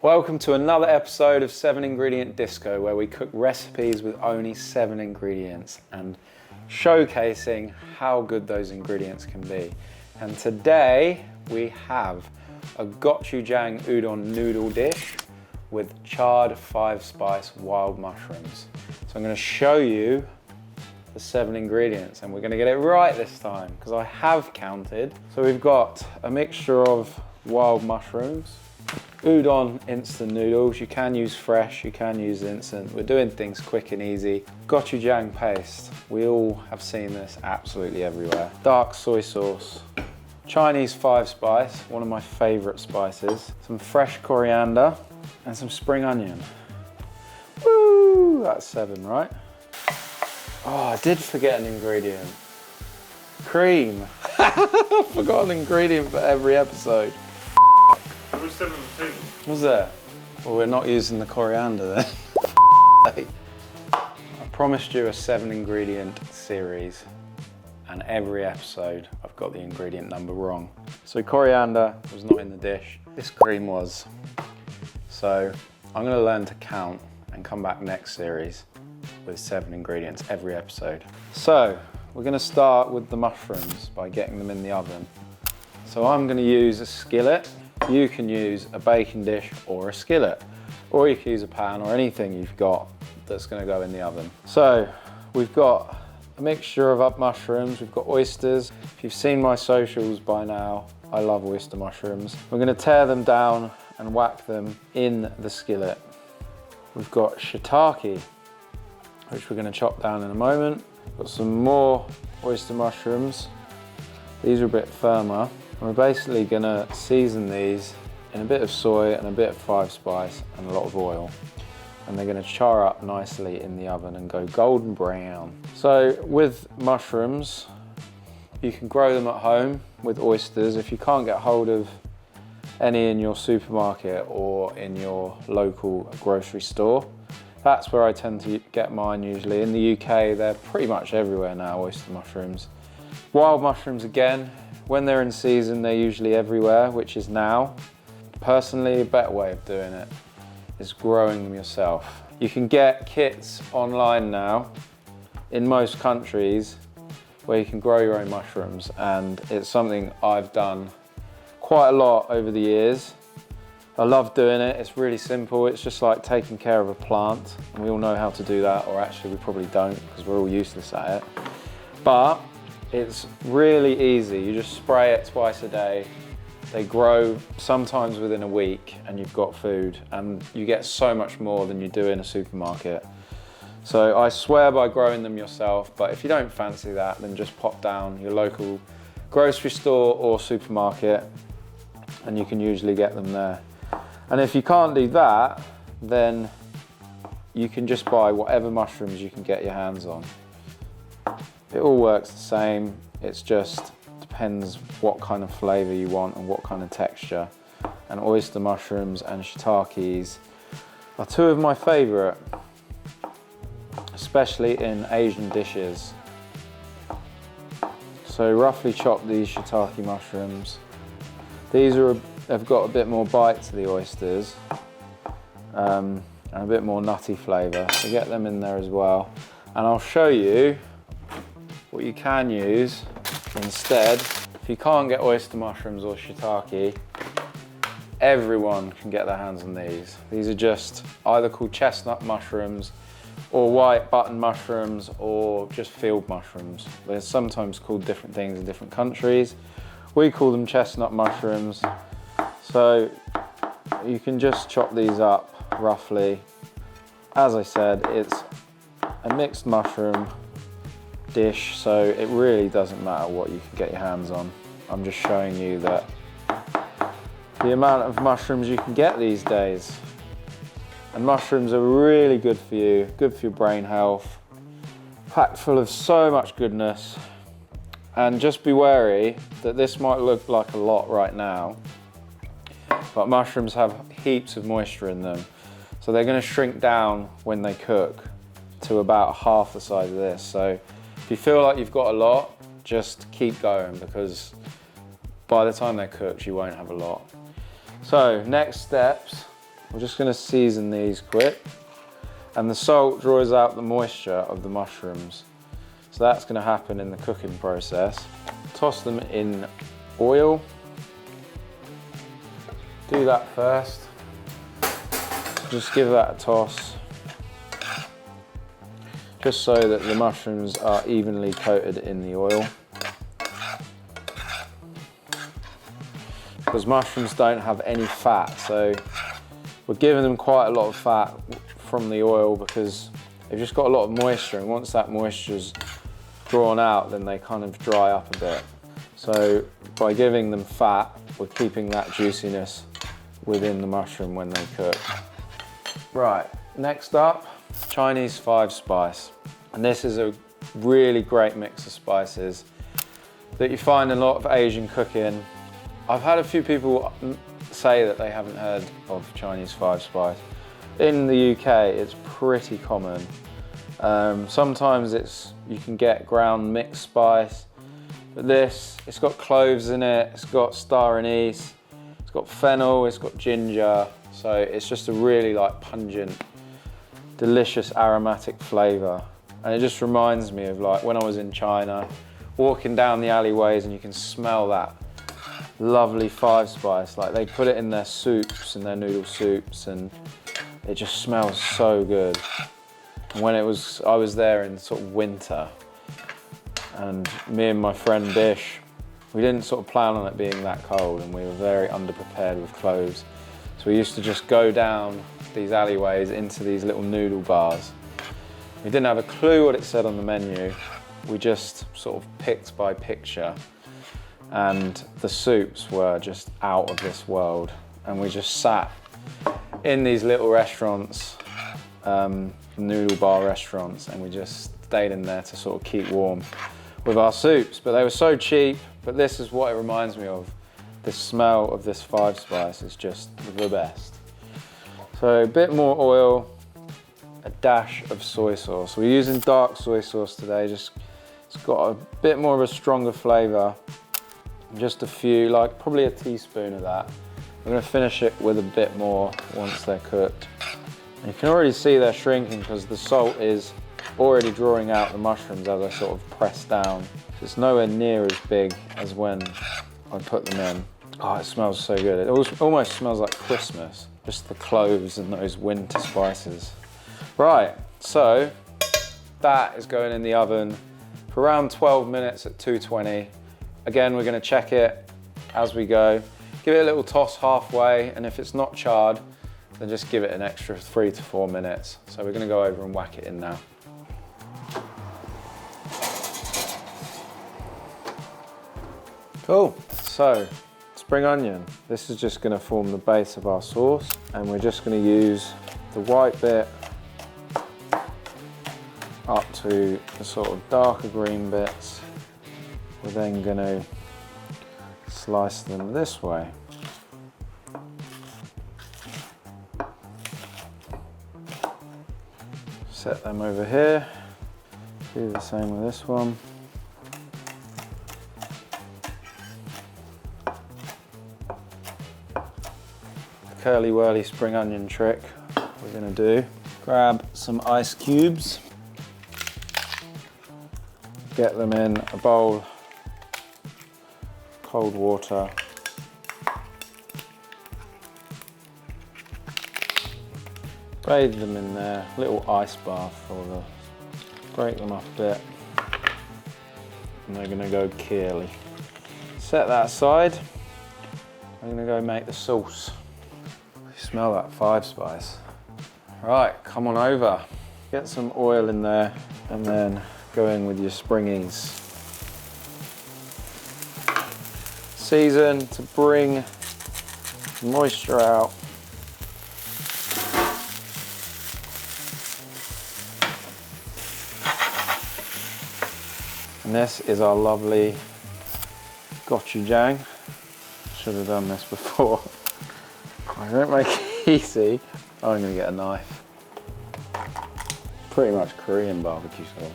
Welcome to another episode of 7 Ingredient Disco, where we cook recipes with only 7 ingredients and showcasing how good those ingredients can be. And today we have a Gochujang udon noodle dish with charred 5-spice wild mushrooms. So I'm going to show you the 7 ingredients and we're going to get it right this time because I have counted. So we've got a mixture of wild mushrooms, udon instant noodles. You can use fresh, you can use instant. We're doing things quick and easy. Gochujang paste. We all have seen this absolutely everywhere. Dark soy sauce. Chinese 5-spice, one of my favorite spices. Some fresh coriander and some spring onion. Woo! That's 7, right? Oh, I did forget an ingredient. Cream. Forgot an ingredient for every episode. There was 7 on the table. Was there? Well, we're not using the coriander then. I promised you a 7 ingredient series, and every episode I've got the ingredient number wrong. So coriander was not in the dish. This cream was. So I'm gonna learn to count and come back next series with 7 ingredients every episode. So we're gonna start with the mushrooms by getting them in the oven. So I'm gonna use a skillet. You can use a baking dish or a skillet, or you can use a pan or anything you've got that's gonna go in the oven. So we've got a mixture of up mushrooms, we've got oysters. If you've seen my socials by now, I love oyster mushrooms. We're gonna tear them down and whack them in the skillet. We've got shiitake, which we're gonna chop down in a moment. Got some more oyster mushrooms. These are a bit firmer. We're basically gonna season these in a bit of soy and a bit of 5-spice and a lot of oil. And they're gonna char up nicely in the oven and go golden brown. So with mushrooms, you can grow them at home with oysters. If you can't get hold of any in your supermarket or in your local grocery store, that's where I tend to get mine usually. In the UK, they're pretty much everywhere now, oyster mushrooms. Wild mushrooms again, when they're in season, they're usually everywhere, which is now. Personally, a better way of doing it is growing them yourself. You can get kits online now in most countries where you can grow your own mushrooms, and it's something I've done quite a lot over the years. I love doing it. It's really simple. It's just like taking care of a plant, and we all know how to do that, or actually we probably don't because we're all useless at it. But it's really easy. You just spray it twice a day. They grow sometimes within a week and you've got food, and you get so much more than you do in a supermarket. So I swear by growing them yourself, but if you don't fancy that, then just pop down your local grocery store or supermarket and you can usually get them there. And if you can't do that, then you can just buy whatever mushrooms you can get your hands on. It all works the same. It's just depends what kind of flavor you want and what kind of texture. And oyster mushrooms and shiitakes are 2 of my favorite, especially in Asian dishes. So roughly chop these shiitake mushrooms. These have got a bit more bite to the oysters and a bit more nutty flavor. So get them in there as well. And I'll show you what you can use instead. If you can't get oyster mushrooms or shiitake, everyone can get their hands on these. These are just either called chestnut mushrooms or white button mushrooms or just field mushrooms. They're sometimes called different things in different countries. We call them chestnut mushrooms. So you can just chop these up roughly. As I said, it's a mixed mushroom dish, so it really doesn't matter what you can get your hands on. I'm just showing you that the amount of mushrooms you can get these days. And mushrooms are really good for you, good for your brain health, packed full of so much goodness. And just be wary that this might look like a lot right now, but mushrooms have heaps of moisture in them. So they're gonna shrink down when they cook to about half the size of this. So if you feel like you've got a lot, just keep going, because by the time they're cooked, you won't have a lot. So next steps, We're just gonna season these quick. And the salt draws out the moisture of the mushrooms. So that's gonna happen in the cooking process. Toss them in oil. Do that first. Just give that a toss. Just so that the mushrooms are evenly coated in the oil. Because mushrooms don't have any fat, so we're giving them quite a lot of fat from the oil because they've just got a lot of moisture, and once that moisture's drawn out, then they kind of dry up a bit. So by giving them fat, we're keeping that juiciness within the mushroom when they cook. Right, next up, Chinese 5-spice. And this is a really great mix of spices that you find in a lot of Asian cooking. I've had a few people say that they haven't heard of Chinese 5-spice. In the UK, it's pretty common. Sometimes you can get ground mixed spice, but it's got cloves in it, it's got star anise, it's got fennel, it's got ginger. So it's just a really pungent, delicious aromatic flavour. And it just reminds me of when I was in China, walking down the alleyways and you can smell that lovely 5-spice. They put it in their soups, in their noodle soups, and it just smells so good. And when I was there in sort of winter, and me and my friend Bish, we didn't sort of plan on it being that cold, and we were very underprepared with clothes. So we used to just go down these alleyways into these little noodle bars. We didn't have a clue what it said on the menu. We just sort of picked by picture, and the soups were just out of this world. And we just sat in these little restaurants, noodle bar restaurants, and we just stayed in there to sort of keep warm with our soups. But they were so cheap, but this is what it reminds me of. The smell of this 5-spice is just the best. So a bit more oil, a dash of soy sauce. We're using dark soy sauce today, it's got a bit more of a stronger flavour. Just a few, probably a teaspoon of that. We're gonna finish it with a bit more once they're cooked. And you can already see they're shrinking because the salt is already drawing out the mushrooms as I sort of press down. It's nowhere near as big as when I put them in. Oh, it smells so good. It almost smells like Christmas. Just the cloves and those winter spices. Right, so that is going in the oven for around 12 minutes at 220. Again, we're gonna check it as we go. Give it a little toss halfway, and if it's not charred, then just give it an extra 3 to 4 minutes. So we're gonna go over and whack it in now. Cool, so spring onion. This is just gonna form the base of our sauce, and we're just gonna use the white bit up to the sort of darker green bits. We're then gonna slice them this way. Set them over here. Do the same with this one. Curly whirly spring onion trick we're gonna do. Grab some ice cubes. Get them in a bowl, cold water. Bathe them in there, little ice bath for the, break them up a bit. And they're gonna go curly. Set that aside. I'm gonna go make the sauce. You smell that 5-spice. Right, come on over. Get some oil in there and then go in with your springies. Season to bring moisture out. And this is our lovely gochujang. Should have done this before. I don't make it easy. I'm gonna get a knife. Pretty much Korean barbecue sauce.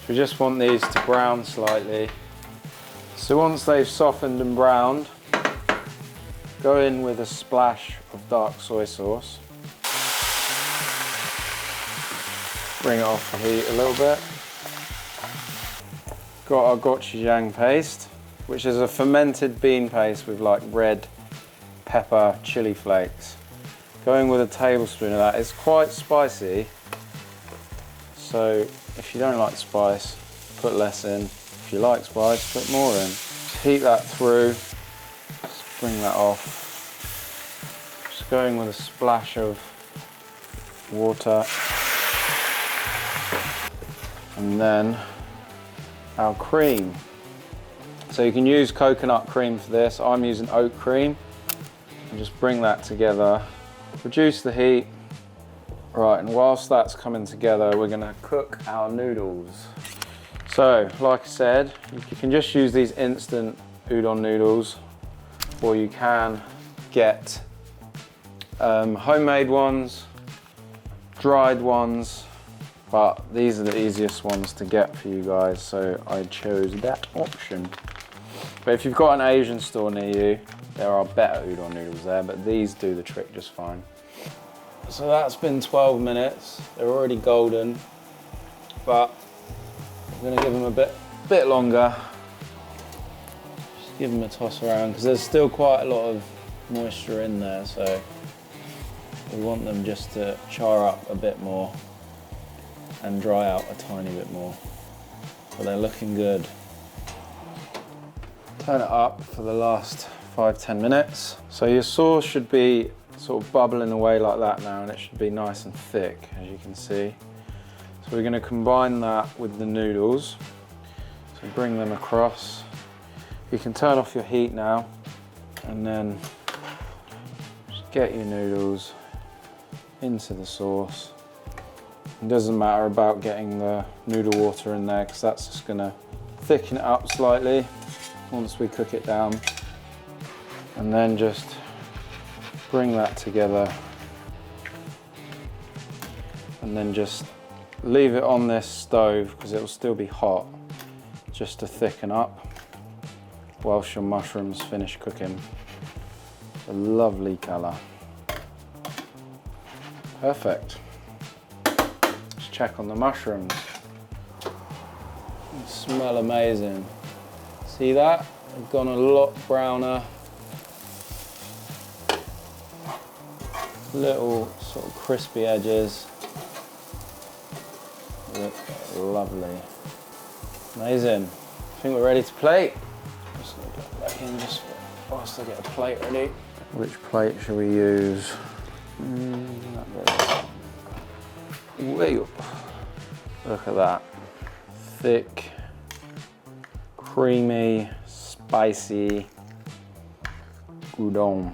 So we just want these to brown slightly. So once they've softened and browned, Go in with a splash of dark soy sauce. Bring it off the heat a little bit. Got our gochujang paste, which is a fermented bean paste with like red pepper, chili flakes. Going with a tablespoon of that. It's quite spicy, so if you don't like spice, put less in. If you like spice, put more in. Just heat that through, just bring that off. Just going with a splash of water. And then our cream. So you can use coconut cream for this. I'm using oat cream. And just bring that together. Reduce the heat. Right, and whilst that's coming together, we're gonna cook our noodles. So, like I said, you can just use these instant udon noodles, or you can get homemade ones, dried ones, but these are the easiest ones to get for you guys, so I chose that option. But if you've got an Asian store near you, there are better udon noodles there, but these do the trick just fine. So that's been 12 minutes. They're already golden, but I'm gonna give them a bit longer. Just give them a toss around, because there's still quite a lot of moisture in there, so we want them just to char up a bit more and dry out a tiny bit more. So they're looking good. Turn it up for the last 5-10 minutes. So your sauce should be sort of bubbling away like that now, and it should be nice and thick, as you can see. So we're going to combine that with the noodles. So bring them across. You can turn off your heat now, and then just get your noodles into the sauce. It doesn't matter about getting the noodle water in there, because that's just going to thicken it up slightly once we cook it down. And then just bring that together, and then just leave it on this stove, because it will still be hot, just to thicken up whilst your mushrooms finish cooking. A lovely colour. Perfect. Let's check on the mushrooms. They smell amazing. See that? They've gone a lot browner. Little sort of crispy edges. Look lovely. Amazing. I think we're ready to plate. Just gonna get back in just whilst I get a plate ready. Which plate should we use? Look at that. Thick, creamy, spicy udon.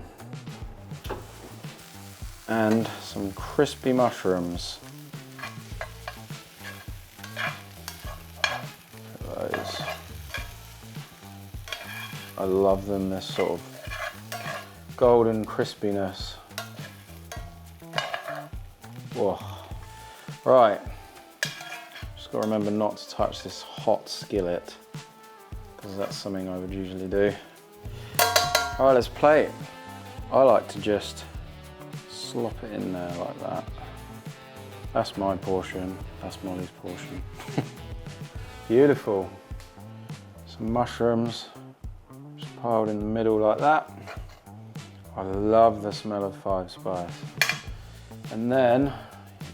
And some crispy mushrooms. Look at those. I love them, this sort of golden crispiness. Whoa. Right, just got to remember not to touch this hot skillet, because that's something I would usually do. All right, let's plate. I like to just slop it in there like that. That's my portion, that's Molly's portion. Beautiful. Some mushrooms just piled in the middle like that. I love the smell of 5 spice. And then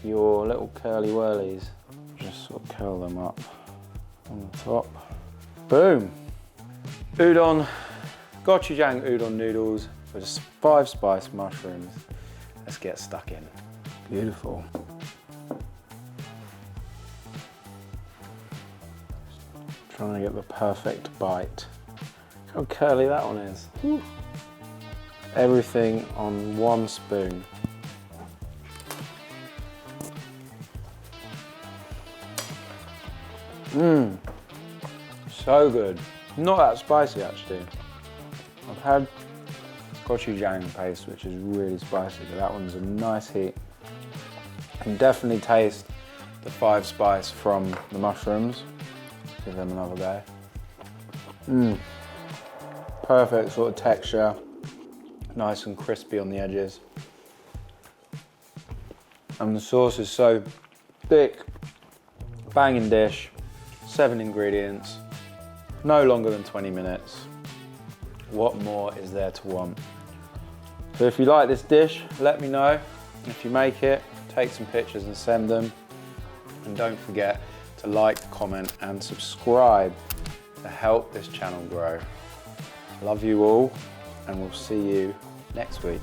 your little curly whirlies, just sort of curl them up on the top. Boom! Udon, gochujang udon noodles with 5 spice mushrooms. Let's get stuck in. Beautiful. Trying to get the perfect bite. Look how curly that one is. Woo. Everything on 1 spoon. Mmm, so good. Not that spicy actually. I've had gochujang paste, which is really spicy, but that one's a nice heat. You can definitely taste the 5 spice from the mushrooms. Give them another go. Perfect sort of texture. Nice and crispy on the edges. And the sauce is so thick. Banging dish, 7 ingredients, no longer than 20 minutes. What more is there to want? So if you like this dish, let me know. If you make it, take some pictures and send them. And don't forget to like, comment and subscribe to help this channel grow. Love you all, and we'll see you next week.